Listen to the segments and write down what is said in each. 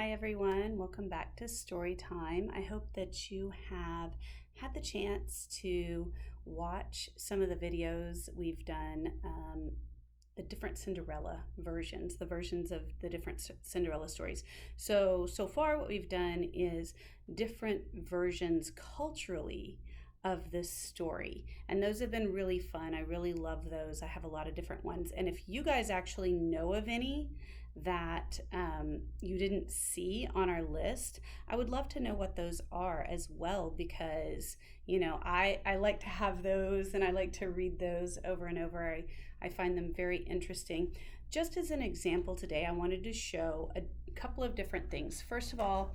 Hi everyone, welcome back to Story Time. I hope that you have had the chance to watch some of the videos we've done, the different Cinderella versions, the versions of the different Cinderella stories. So far what we've done is different versions culturally of this story, and those have been really fun. I really love those. I have a lot of different ones, and if you guys actually know of any that you didn't see on our list, I would love to know what those are as well, because I like to have those and I like to read those over and over. I find them very interesting. Just as an example today, I wanted to show a couple of different things. First of all,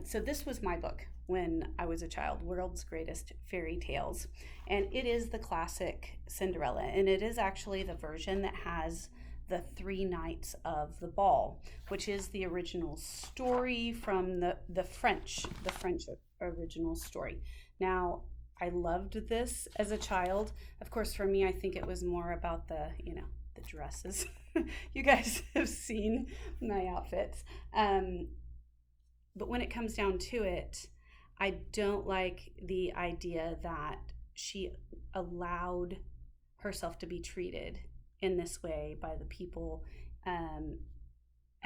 so this was my book when I was a child, World's Greatest Fairy Tales, and it is the classic Cinderella, and it is actually the version that has the three nights of the ball, which is the original story from the French original story. Now, I loved this as a child. Of course, for me, I think it was more about the dresses. You guys have seen my outfits. But when it comes down to it, I don't like the idea that she allowed herself to be treated in this way by the people, and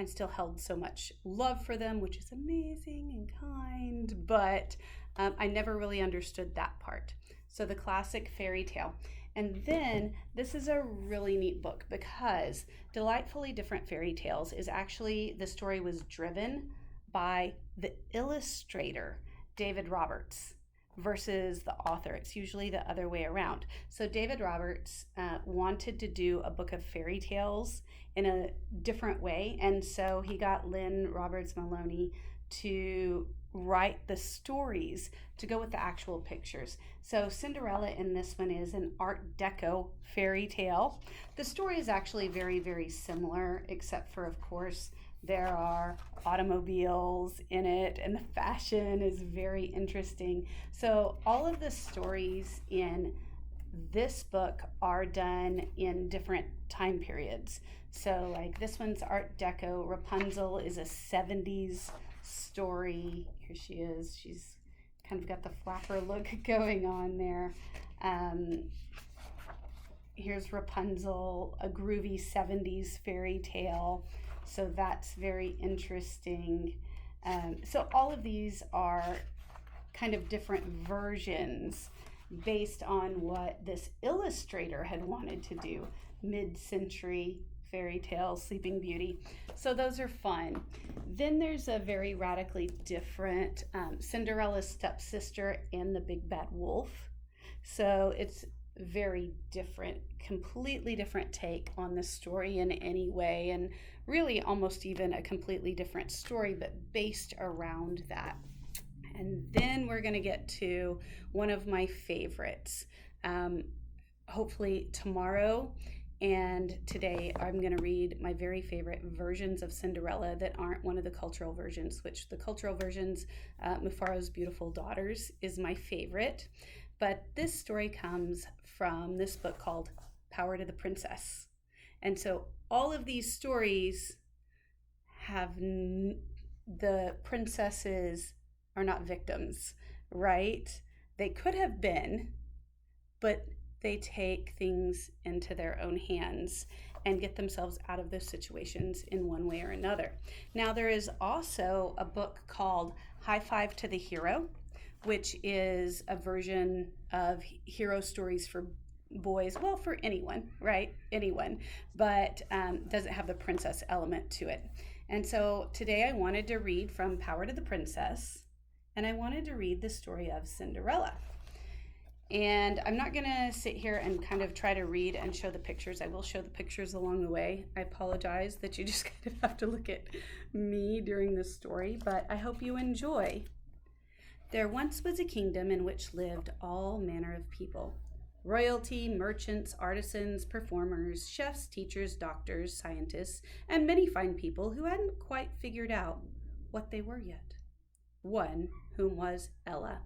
still held so much love for them, which is amazing and kind, but I never really understood that part. So the classic fairy tale. And then this is a really neat book, because Delightfully Different Fairy Tales is actually, the story was driven by the illustrator, David Roberts, versus the author. It's usually the other way around. So David Roberts wanted to do a book of fairy tales in a different way, and so he got Lynn Roberts Maloney to write the stories to go with the actual pictures. So Cinderella in this one is an Art Deco fairy tale. The story is actually very, very similar, except for, of course, there are automobiles in it, and the fashion is very interesting. So all of the stories in this book are done in different time periods. So like this one's Art Deco. Rapunzel is a 70s story. Here she is. She's kind of got the flapper look going on there. Here's Rapunzel, a groovy 70s fairy tale. So that's very interesting. So all of these are kind of different versions based on what this illustrator had wanted to do. Mid-century fairy tale, Sleeping Beauty. So those are fun. Then there's a very radically different Cinderella's Stepsister and the Big Bad Wolf. So it's very different, completely different take on the story in any way, and really almost even a completely different story, but based around that. And then we're going to get to one of my favorites, hopefully tomorrow. And today I'm going to read my very favorite versions of Cinderella that aren't one of the cultural versions, which the cultural versions, Mufaro's Beautiful Daughters, is my favorite. But this story comes from this book called Power to the Princess. And so all of these stories have the princesses are not victims, right? They could have been, but they take things into their own hands and get themselves out of those situations in one way or another. Now, there is also a book called High Five to the Hero, which is a version of hero stories for boys, well, for anyone, right? Anyone, but doesn't have the princess element to it. And so today I wanted to read from Power to the Princess, and I wanted to read the story of Cinderella. And I'm not going to sit here and kind of try to read and show the pictures. I will show the pictures along the way. I apologize that you just kind of have to look at me during this story, but I hope you enjoy. There once was a kingdom in which lived all manner of people. Royalty, merchants, artisans, performers, chefs, teachers, doctors, scientists, and many fine people who hadn't quite figured out what they were yet. One whom was Ella.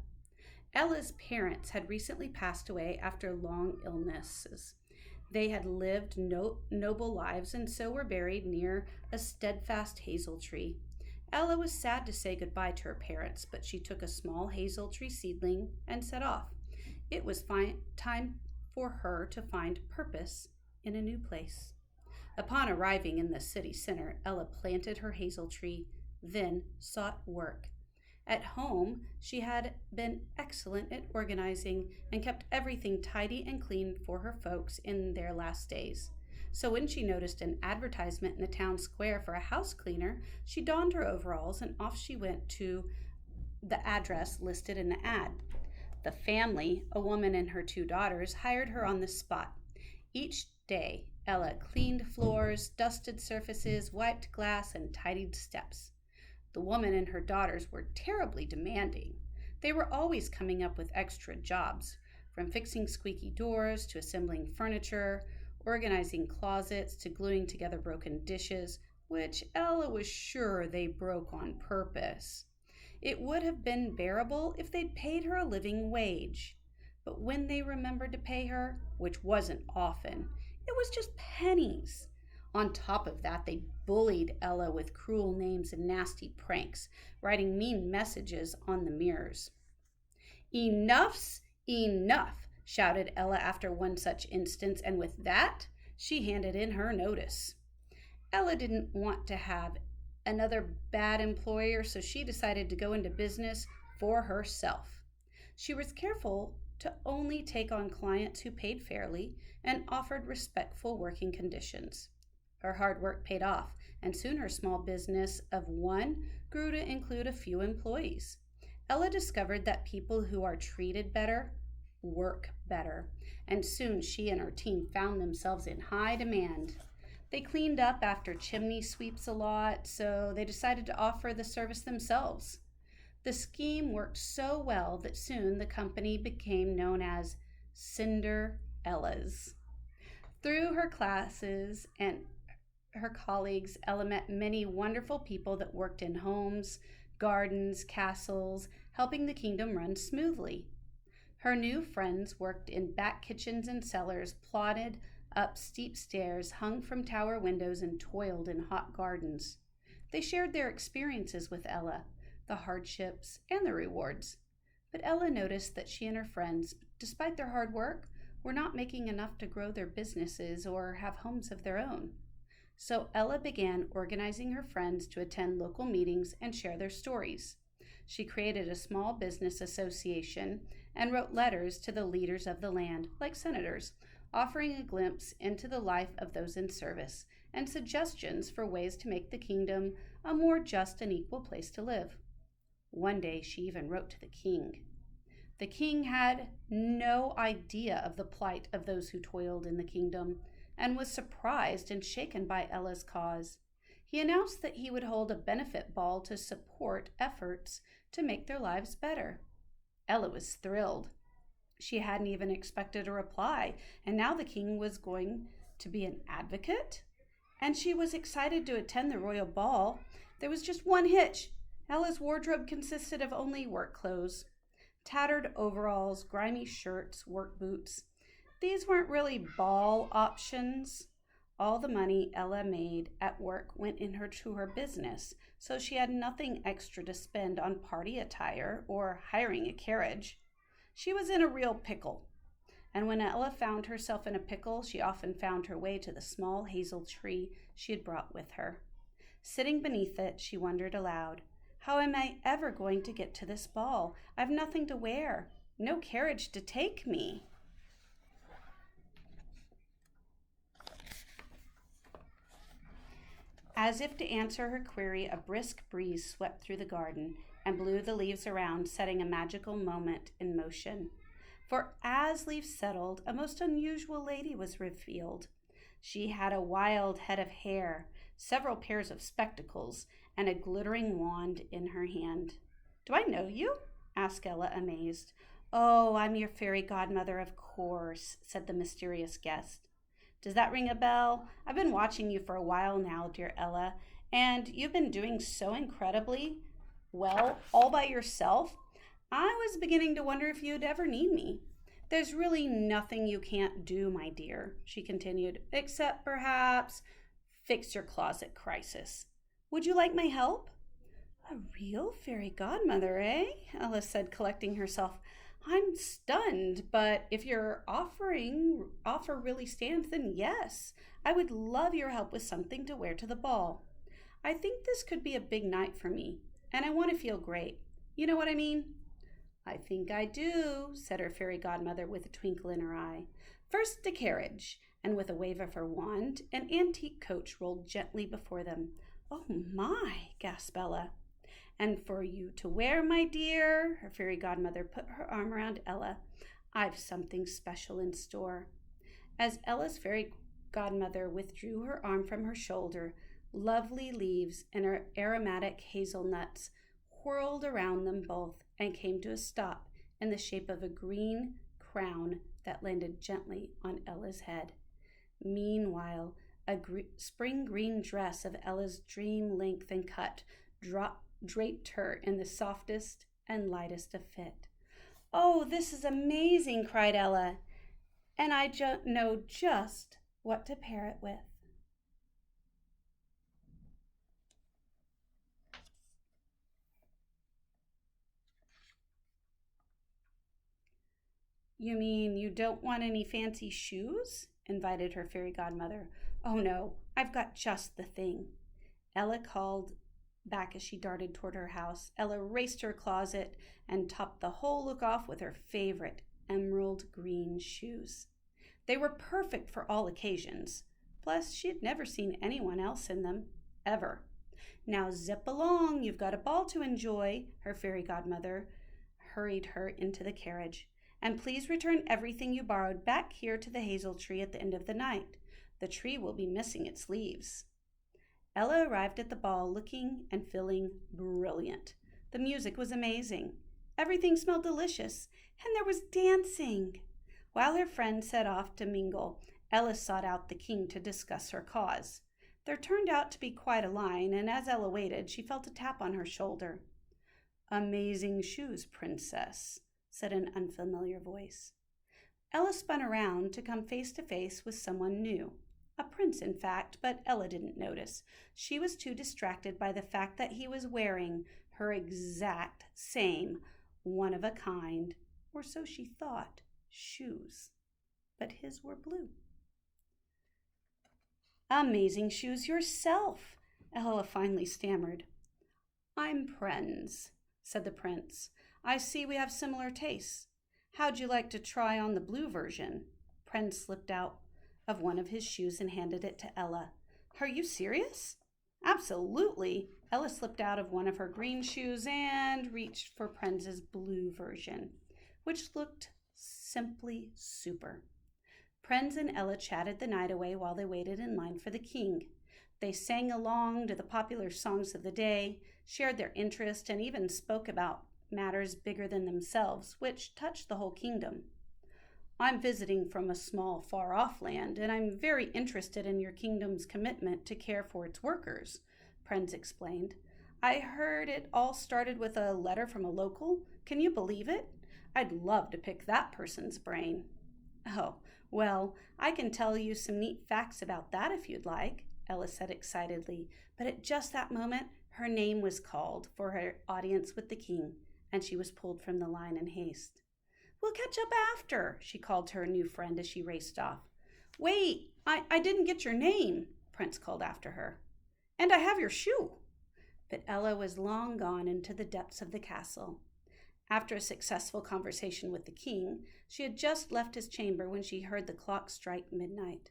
Ella's parents had recently passed away after long illnesses. They had lived noble lives and so were buried near a steadfast hazel tree. Ella was sad to say goodbye to her parents, but she took a small hazel tree seedling and set off. It was time for her to find purpose in a new place. Upon arriving in the city center, Ella planted her hazel tree, then sought work. At home, she had been excellent at organizing and kept everything tidy and clean for her folks in their last days. So when she noticed an advertisement in the town square for a house cleaner, she donned her overalls and off she went to the address listed in the ad. The family, a woman and her two daughters, hired her on the spot. Each day, Ella cleaned floors, dusted surfaces, wiped glass, and tidied steps. The woman and her daughters were terribly demanding. They were always coming up with extra jobs, from fixing squeaky doors to assembling furniture, organizing closets to gluing together broken dishes, which Ella was sure they broke on purpose. It would have been bearable if they'd paid her a living wage. But when they remembered to pay her, which wasn't often, it was just pennies. On top of that, they bullied Ella with cruel names and nasty pranks, writing mean messages on the mirrors. "Enough's enough," shouted Ella after one such instance, and with that, she handed in her notice. Ella didn't want to have another bad employer, so she decided to go into business for herself. She was careful to only take on clients who paid fairly and offered respectful working conditions. Her hard work paid off, and soon her small business of one grew to include a few employees. Ella discovered that people who are treated better work better, and soon she and her team found themselves in high demand. They cleaned up after chimney sweeps a lot, so they decided to offer the service themselves. The scheme worked so well that soon the company became known as Cinderella's. Through her classes and her colleagues, Ella met many wonderful people that worked in homes, gardens, castles, helping the kingdom run smoothly. Her new friends worked in back kitchens and cellars, plodded up steep stairs, hung from tower windows, and toiled in hot gardens. They shared their experiences with Ella, the hardships and the rewards. But Ella noticed that she and her friends, despite their hard work, were not making enough to grow their businesses or have homes of their own. So Ella began organizing her friends to attend local meetings and share their stories. She created a small business association and wrote letters to the leaders of the land, like senators, offering a glimpse into the life of those in service and suggestions for ways to make the kingdom a more just and equal place to live. One day she even wrote to the king. The king had no idea of the plight of those who toiled in the kingdom and was surprised and shaken by Ella's cause. He announced that he would hold a benefit ball to support efforts to make their lives better. Ella was thrilled. She hadn't even expected a reply, and now the king was going to be an advocate? And she was excited to attend the royal ball. There was just one hitch. Ella's wardrobe consisted of only work clothes. Tattered overalls, grimy shirts, work boots. These weren't really ball options. All the money Ella made at work went to her business, so she had nothing extra to spend on party attire or hiring a carriage. She was in a real pickle, and when Ella found herself in a pickle, she often found her way to the small hazel tree she had brought with her. Sitting beneath it, she wondered aloud, "How am I ever going to get to this ball? I've nothing to wear, no carriage to take me." As if to answer her query, a brisk breeze swept through the garden and blew the leaves around, setting a magical moment in motion. For as leaves settled, a most unusual lady was revealed. She had a wild head of hair, several pairs of spectacles, and a glittering wand in her hand. "Do I know you?" asked Ella, amazed. "Oh, I'm your fairy godmother, of course," said the mysterious guest. "Does that ring a bell? I've been watching you for a while now, dear Ella, and you've been doing so incredibly well all by yourself. I was beginning to wonder if you'd ever need me. There's really nothing you can't do, my dear," she continued, "except perhaps fix your closet crisis. Would you like my help?" A real fairy godmother, eh? Ella said, collecting herself. I'm stunned, but if your offer really stands, then yes, I would love your help with something to wear to the ball. I think this could be a big night for me, and I want to feel great. You know what I mean? I think I do, said her fairy godmother with a twinkle in her eye. First, the carriage, and with a wave of her wand, an antique coach rolled gently before them. Oh my, gasped Ella. And for you to wear, my dear, her fairy godmother put her arm around Ella. I've something special in store. As Ella's fairy godmother withdrew her arm from her shoulder, lovely leaves and aromatic hazelnuts whirled around them both and came to a stop in the shape of a green crown that landed gently on Ella's head. Meanwhile, a spring green dress of Ella's dream length and cut draped her in the softest and lightest of fit. Oh, this is amazing, cried Ella, and I know just what to pair it with. You mean you don't want any fancy shoes? Invited her fairy godmother. Oh no, I've got just the thing. Ella called back as she darted toward her house. Ella raced to her closet and topped the whole look off with her favorite emerald green shoes. They were perfect for all occasions. Plus, she had never seen anyone else in them, ever. Now zip along, you've got a ball to enjoy, her fairy godmother hurried her into the carriage. And please return everything you borrowed back here to the hazel tree at the end of the night. The tree will be missing its leaves. Ella arrived at the ball looking and feeling brilliant. The music was amazing. Everything smelled delicious, and there was dancing. While her friends set off to mingle, Ella sought out the king to discuss her cause. There turned out to be quite a line, and as Ella waited, she felt a tap on her shoulder. Amazing shoes, princess, said an unfamiliar voice. Ella spun around to come face to face with someone new. A prince, in fact, but Ella didn't notice. She was too distracted by the fact that he was wearing her exact same, one-of-a-kind, or so she thought, shoes. But his were blue. Amazing shoes yourself, Ella finally stammered. I'm Prince, said the prince. I see we have similar tastes. How'd you like to try on the blue version? Prince slipped out of one of his shoes and handed it to Ella. Are you serious? Absolutely. Ella slipped out of one of her green shoes and reached for Prince's blue version, which looked simply super. Prince and Ella chatted the night away while they waited in line for the king. They sang along to the popular songs of the day, shared their interest, and even spoke about matters bigger than themselves, which touched the whole kingdom. I'm visiting from a small, far-off land, and I'm very interested in your kingdom's commitment to care for its workers, Prince explained. I heard it all started with a letter from a local. Can you believe it? I'd love to pick that person's brain. Oh, well, I can tell you some neat facts about that if you'd like, Ella said excitedly, but at just that moment, her name was called for her audience with the king, and she was pulled from the line in haste. We'll catch up after, she called to her new friend as she raced off. Wait, I didn't get your name, Prince called after her. And I have your shoe. But Ella was long gone into the depths of the castle. After a successful conversation with the king, she had just left his chamber when she heard the clock strike midnight.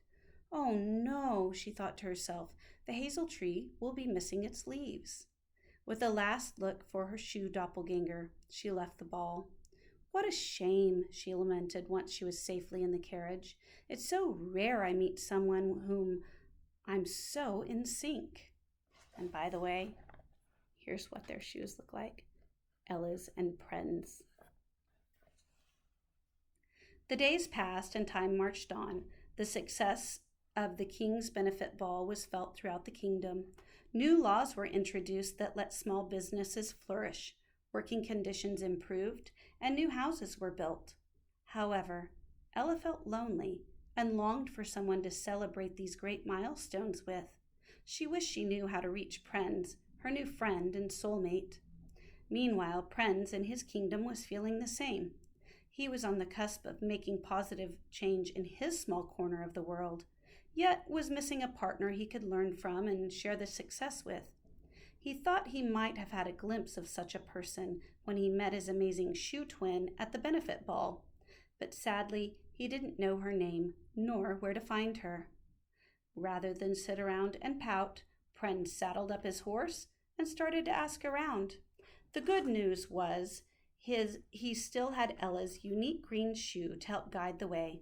Oh no, she thought to herself, the hazel tree will be missing its leaves. With a last look for her shoe doppelganger, she left the ball. What a shame, she lamented once she was safely in the carriage. It's so rare I meet someone whom I'm so in sync. And by the way, here's what their shoes look like. Ella's and Pren's. The days passed and time marched on. The success of the King's Benefit Ball was felt throughout the kingdom. New laws were introduced that let small businesses flourish. Working conditions improved, and new houses were built. However, Ella felt lonely and longed for someone to celebrate these great milestones with. She wished she knew how to reach Pren's, her new friend and soulmate. Meanwhile, Prinz in his kingdom was feeling the same. He was on the cusp of making positive change in his small corner of the world, yet was missing a partner he could learn from and share the success with. He thought he might have had a glimpse of such a person when he met his amazing shoe twin at the benefit ball, but sadly he didn't know her name nor where to find her. Rather than sit around and pout, Prinz saddled up his horse and started to ask around. The good news was he still had Ella's unique green shoe to help guide the way,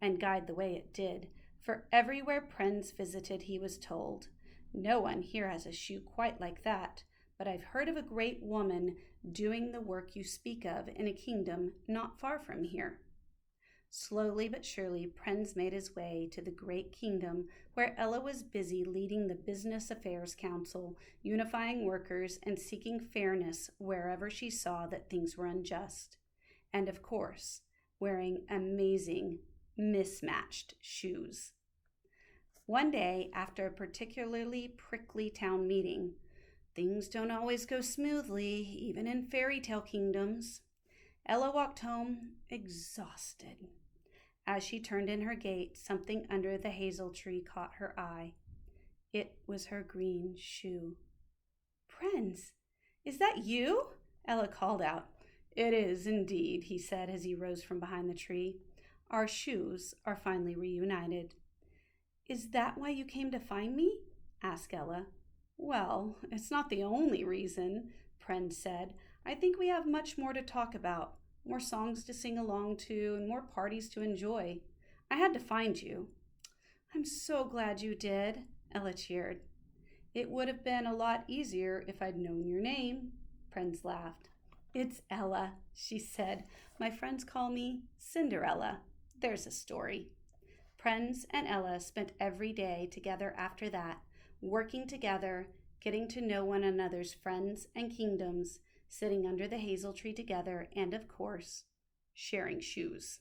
and guide the way it did, for everywhere Prinz visited he was told, "No one here has a shoe quite like that, but I've heard of a great woman doing the work you speak of in a kingdom not far from here." Slowly but surely, Prinz made his way to the great kingdom where Ella was busy leading the Business Affairs Council, unifying workers and seeking fairness wherever she saw that things were unjust. And of course, wearing amazing, mismatched shoes. One day, after a particularly prickly town meeting, things don't always go smoothly, even in fairy tale kingdoms. Ella walked home exhausted. As she turned in her gate, something under the hazel tree caught her eye. It was her green shoe. "Prinz, is that you?" Ella called out. "It is indeed," he said as he rose from behind the tree. "Our shoes are finally reunited." "Is that why you came to find me?" asked Ella. "Well, it's not the only reason," Prinz said. "I think we have much more to talk about, more songs to sing along to, and more parties to enjoy. I had to find you." "I'm so glad you did," Ella cheered. "It would have been a lot easier if I'd known your name," Prinz laughed. "It's Ella," she said. "My friends call me Cinderella. There's a story." Prinz and Ella spent every day together after that, working together, getting to know one another's friends and kingdoms, sitting under the hazel tree together, and of course, sharing shoes.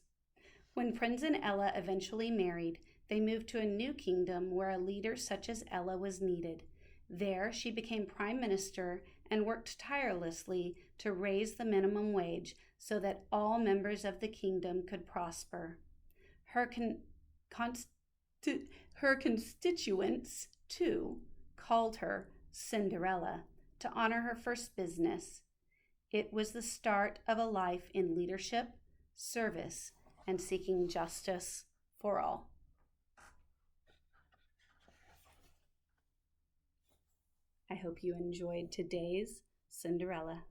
When Prinz and Ella eventually married, they moved to a new kingdom where a leader such as Ella was needed. There, she became prime minister and worked tirelessly to raise the minimum wage so that all members of the kingdom could prosper. Her constituents, too, called her Cinderella to honor her first business. It was the start of a life in leadership, service, and seeking justice for all. I hope you enjoyed today's Cinderella.